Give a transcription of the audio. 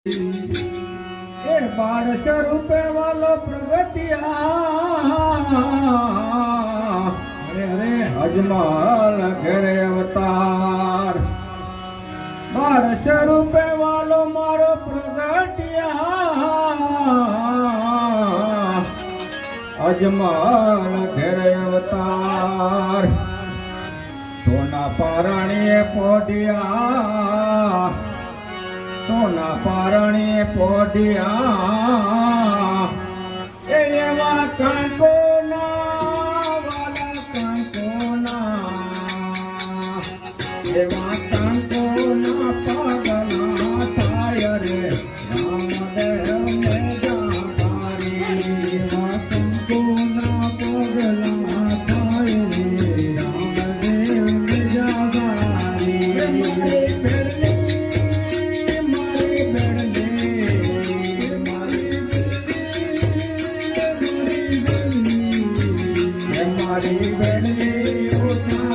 એ બાળ સ્વરૂપે વાલો પ્રગટિયા અજમલ ઘેરે અવતાર બાળ સ્વરૂપે વાલો મારો પ્રગટિયા અજમલ ઘેરે અવતાર સોના પારણીએ પોઢિયા સોના પારણીએ પોઢિયા એવા કંકોના વાલા કંકોના એવા કંકોના પાગલા થાય રે રામદેવ ને જાગારી એવા કંકોના પાગલા થાય રે રામદેવ ને જાગારી મારી બેનની